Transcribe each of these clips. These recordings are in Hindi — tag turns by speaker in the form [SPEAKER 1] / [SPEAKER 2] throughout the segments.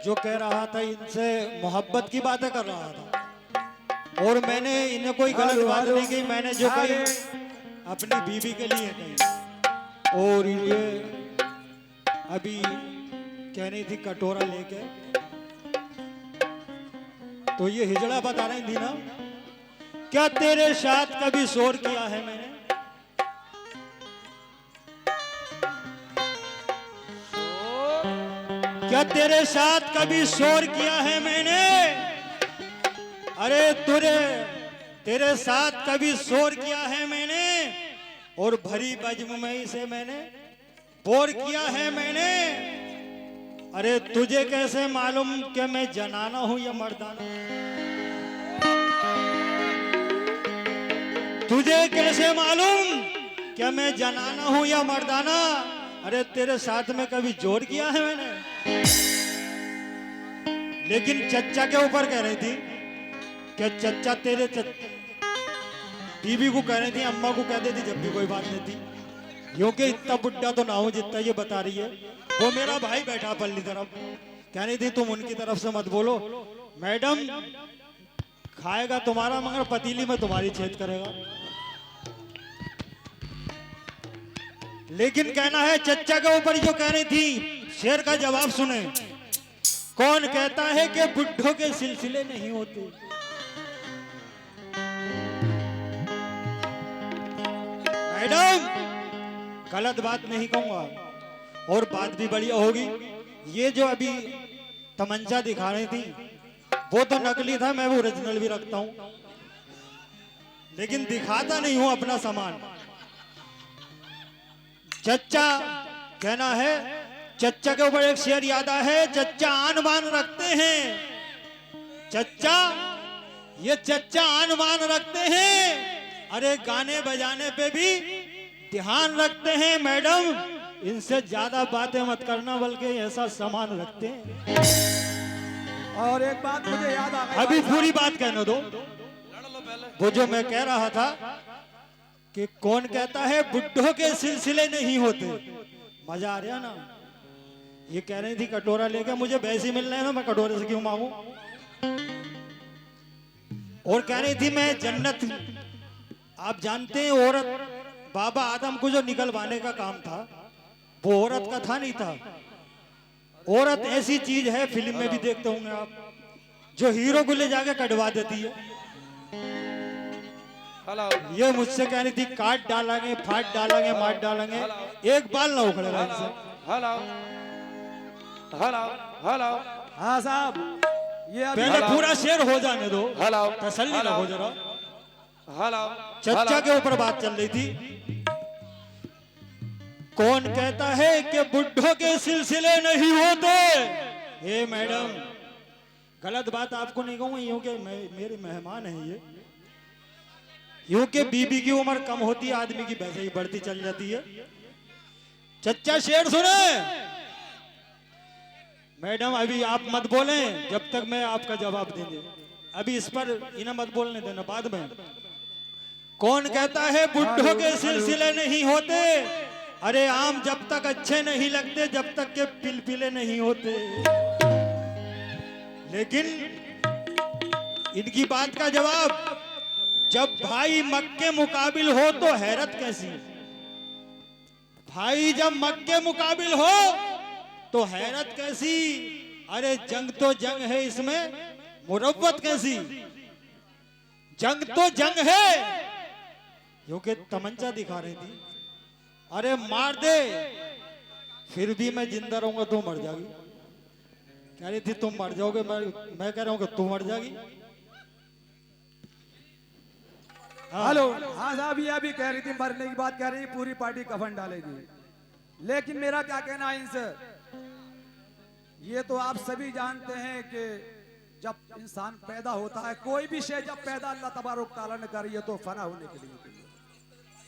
[SPEAKER 1] जो कह रहा था इनसे मोहब्बत की बातें कर रहा था और मैंने इन्हें कोई गलत बात नहीं की। मैंने जो कही अपनी बीवी के लिए कही। और ये अभी कह रही थी कटोरा लेके, तो ये हिजड़ा बता रही थी ना, क्या तेरे साथ कभी शोर किया है मैंने? क्या तेरे साथ कभी शोर किया है मैंने? अरे तेरे साथ कभी शोर किया है मैंने, और भरी बजमई से मैंने बोर किया है मैंने। अरे तुझे कैसे मालूम कि मैं जनाना हूं या मर्दाना? तुझे कैसे मालूम कि मैं जनाना हूं या मर्दाना? अरे तेरे साथ में कभी जोर किया है मैंने? लेकिन चच्चा के ऊपर कह रही थी कि चच्चा तेरे बीवी को कह रही थी, अम्मा को कह देती जब भी कोई बात नहीं थी, क्योंकि इतना बुढ़ा तो ना हो जितना ये बता रही है। वो मेरा भाई बैठा पल्ली तरफ, कह रही थी तुम उनकी तरफ से मत बोलो, मैडम खाएगा तुम्हारा मगर पतीली में तुम्हारी छेद करेगा। लेकिन कहना है चच्चा के ऊपर जो कह रही थी, शेर का जवाब सुने। कौन कहता है कि बुढ़ों के सिलसिले नहीं होते? मैडम गलत बात नहीं कहूंगा और बात भी बढ़िया होगी। ये जो अभी तमंचा दिखा रही थी वो तो नकली था, मैं वो ओरिजिनल भी रखता हूं, लेकिन दिखाता नहीं हूं अपना सामान। चच्चा कहना है, चच्चा के ऊपर एक शेर याद आया है, चच्चा आन बान रखते हैं। चच्चा ये चच्चा आन बान रखते हैं, अरे गाने बजाने पे भी ध्यान रखते हैं। मैडम इनसे ज्यादा बातें मत करना, बल्कि ऐसा सामान रखते हैं।
[SPEAKER 2] और एक बात मुझे याद आ गई,
[SPEAKER 1] अभी पूरी बात कहने दो। वो जो मैं कह रहा था कि कौन कहता है बुढ़ों के सिलसिले नहीं होते? मजा आ रहा ना? ये कह रही थी कटोरा लेके, मुझे वैसे मिलना है ना, मैं कटोरे से क्यों मांगू? और कह रही थी मैं जन्नत, आप जानते हैं औरत बाबा आदम को जो निकलवाने का काम था वो औरत का था, नहीं था। औरत ऐसी चीज है, फिल्म में भी देखते होंगे आप, जो हीरो को ले जाके कटवा देती है। ये मुझसे कह रही थी काट डालेंगे, फाट डालेंगे, मार डालेंगे, एक बाल ना उखड़ेगा इनसे।
[SPEAKER 2] हेलो हाँ साहब, ये
[SPEAKER 1] पहले पूरा शेर हो जाने दो, तसल्ली ना हो जरा। चच्चा के ऊपर बात चल रही थी। कौन कहता है कि बुढ़ों के सिलसिले नहीं होते? हे मैडम गलत बात आपको नहीं कहूंगा, क्योंकि मेरे मेहमान हैं ये, क्योंकि बीबी की उम्र कम होती है, आदमी की वैसे ही बढ़ती चल जाती है। चच्चा शेर सुने। मैडम अभी आप मत बोलें जब तक मैं आपका जवाब देंगे, अभी इस पर इन्हें मत बोलने देना, बाद में। कौन कहता है बुढ़ों के सिलसिले नहीं होते? अरे आम जब तक अच्छे नहीं लगते जब तक के पिलपिले नहीं होते। लेकिन इनकी बात का जवाब, जब भाई मक्के मुकाबिल हो तो हैरत कैसी? भाई जब मक्के मुकाबिल हो तो हैरत कैसी? अरे जंग तो जंग है, इसमें मुरव्वत कैसी? जंग तो जंग है, क्योंकि तमंचा दिखा रही थी। अरे मार दे फिर भी मैं जिंदा रहूंगा, तू मर जाएगी। कह रही थी तुम मर जाओगे, मैं कह रहा हूं कि तू मर जाएगी।
[SPEAKER 2] हेलो हाँ साहब, ये अभी कह रही थी मरने की बात कह रही है, पूरी पार्टी कफन डालेगी। लेकिन मेरा क्या कहना है इनसे, ये तो आप सभी जानते हैं कि जब इंसान पैदा होता है, कोई भी शे जब पैदा अल्लाह तबारक तआला ने करी है तो फना होने के लिए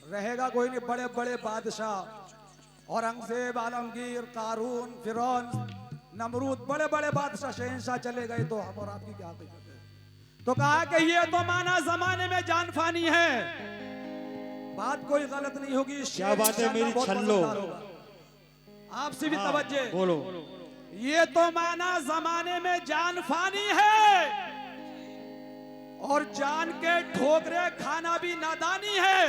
[SPEAKER 2] रहेगा कोई नहीं। बड़े बड़े बादशाह, औरंगजेब, आलमगीर, कारून, फिरौन, नमरूद, बड़े बड़े बादशाह शहंशाह चले गए, तो हम और आपकी क्या हकीकत है? तो कहा कि ये तो माना जमाने में जान फानी है। बात कोई गलत नहीं होगी,
[SPEAKER 1] क्या बात है मेरी छल्लो?
[SPEAKER 2] आपसे भी तवज्जो
[SPEAKER 1] बोलो।
[SPEAKER 2] ये तो माना जमाने में जान फानी है, और जान के ठोकरे खाना भी नादानी है।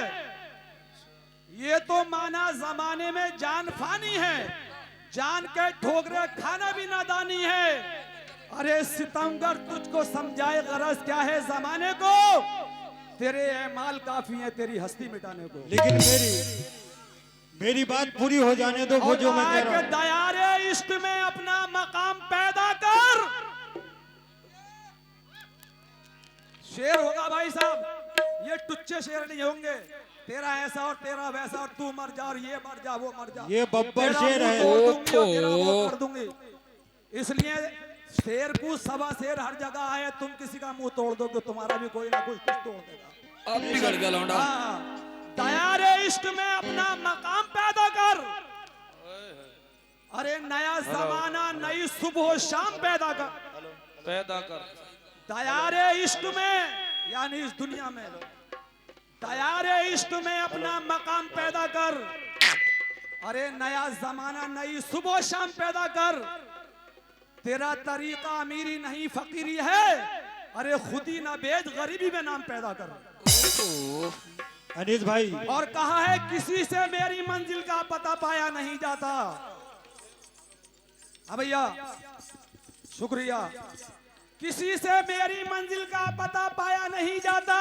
[SPEAKER 2] ये तो माना जमाने में जान फानी है, जान के ठोकरे खाना भी नादानी है। अरे सितमगर तुझको समझाए गरज क्या है जमाने को, तेरे एमाल काफी है तेरी हस्ती मिटाने को।
[SPEAKER 1] लेकिन मेरी बात पूरी हो जाने दो। वो जो मैं कह रहा हूं,
[SPEAKER 2] दयारे इश्क में अपना मकाम पैदा कर। शेर होगा भाई साहब, ये टुच्चे शेर नहीं होंगे। तेरा ऐसा और तेरा वैसा, और तू मर जा और ये मर जा वो मर जा,
[SPEAKER 1] ये बब्बर शेर है।
[SPEAKER 2] तेरा वो कर दूंगी। इसलिए शेर को सवा शेर हर जगह आए, तुम किसी का मुंह तोड़ दो तो तुम्हारा भी कोई ना कुछ तोड़ देगा।
[SPEAKER 3] अब बिगड़ गया लौंडा।
[SPEAKER 2] दयारे इश्क में अपना मकाम पैदा कर। अरे नया जमाना नई सुबह शाम पैदा कर। दयारे इश्क में यानी इस दुनिया में, दयारे इश्क में अपना मकाम पैदा कर। अरे नया जमाना नई सुबह शाम पैदा कर। तेरा तरीका अमीरी नहीं फकीरी है, अरे खुदी ना बेच गरीबी में नाम पैदा कर।
[SPEAKER 1] अनीस भाई,
[SPEAKER 2] और कहा है किसी से मेरी मंजिल का पता पाया नहीं जाता। हाँ भैया शुक्रिया। किसी से मेरी मंजिल का पता पाया नहीं जाता,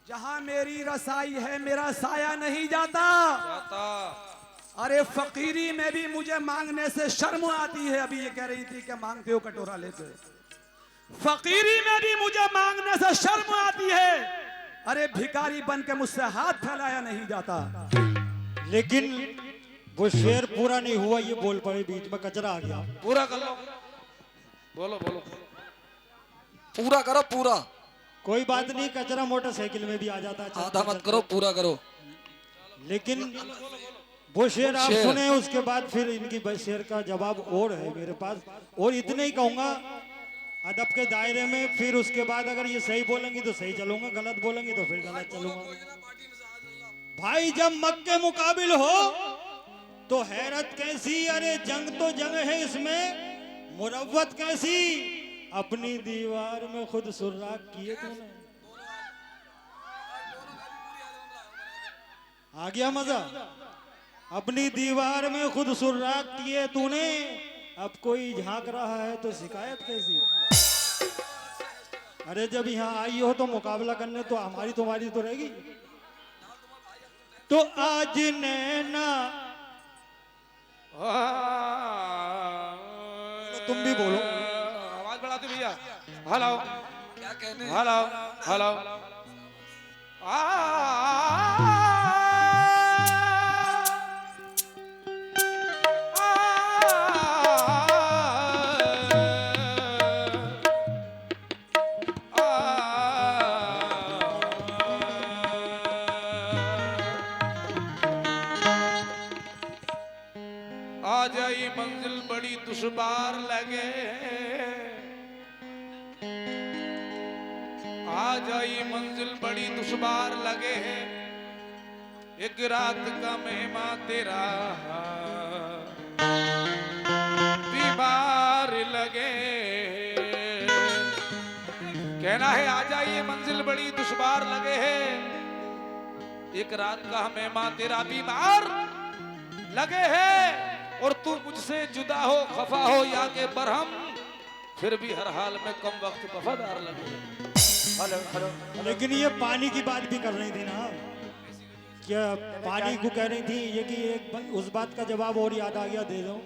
[SPEAKER 2] जहां मेरी रसाई है मेरा साया नहीं जाता। अरे फकीरी में भी मुझे मांगने से शर्म आती है। अभी ये कह रही थी कि मांगते हो कटोरा लेके। फकीरी में भी मुझे मांगने से शर्म आती है। अरे भिखारी बन के मुझसे हाथ फैलाया नहीं जाता।
[SPEAKER 1] लेकिन वो शेर पूरा नहीं हुआ, ये बोल पड़े, बीच में कचरा आ गया।
[SPEAKER 3] पूरा कर लो, बोलो पूरा करो पूरा।
[SPEAKER 1] कोई बात नहीं, कचरा मोटरसाइकिल में भी आ जाता है।
[SPEAKER 3] आधा मत करो, पूरा करो।
[SPEAKER 1] लेकिन वो शेर आप सुने, उसके बाद फिर इनकी शेर का जवाब और है मेरे पास। और इतने ही कहूंगा अदब के दायरे में। फिर उसके बाद अगर ये सही बोलेंगी तो सही चलूंगा, गलत बोलेंगी तो फिर गलत चलूंगा। भाई जब मक्के मुकाबिल हो तो हैरत कैसी, अरे जंग तो जंग है इसमें मुरव्वत कैसी। अपनी दीवार में खुद सुर्राख किए तूने। आ गया मजा। अपनी दीवार में खुद सुर्राख किए तूने, अब कोई झांक रहा है तो शिकायत कैसी। अरे जब यहाँ आई हो तो मुकाबला करने तो हमारी तुम्हारी तो रहेगी। तो आज नैना, तुम भी बोलो,
[SPEAKER 4] आवाज बढ़ाते भैया। हेलो
[SPEAKER 3] क्या कहने?
[SPEAKER 4] हेलो हेलो आ जाई मंजिल बड़ी दुश्वार लगे, आ जाई मंजिल बड़ी दुश्वार लगे। एक रात का मेहमा तेरा बीमार लगे। कहना है आ जाइए मंजिल बड़ी दुश्वार लगे है। एक रात का मेहमा तेरा बीमार लगे है। और तू मुझसे जुदा हो खफा हो या के बरहम, फिर भी हर हाल में कम वक्त वफादार लगे। Hello hello.
[SPEAKER 1] लेकिन ये पानी की बात भी कर रही थी ना, क्या पानी को कह रही थी ये कि एक उस बात का जवाब और याद आ गया, दे दो।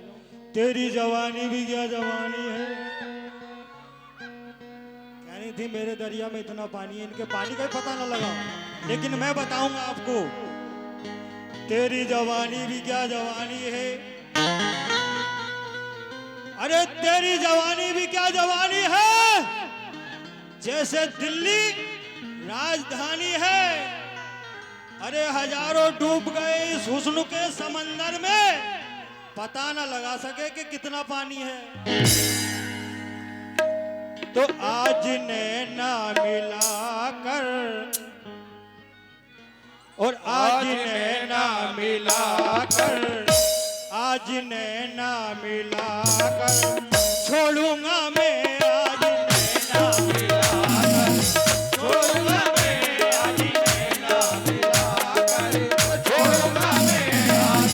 [SPEAKER 1] तेरी जवानी भी क्या जवानी है। कह रही थी मेरे दरिया में इतना पानी है, इनके पानी का ही पता ना लगा। लेकिन मैं बताऊंगा आपको, तेरी जवानी भी क्या जवानी है। अरे तेरी जवानी भी क्या जवानी है, जैसे दिल्ली राजधानी है। अरे हजारों डूब गए इस हुस्न के समंदर में, पता ना लगा सके कि कितना पानी है। तो आज नैना मिला कर, और आज नैना मिला कर, आज आज नैना मिला कर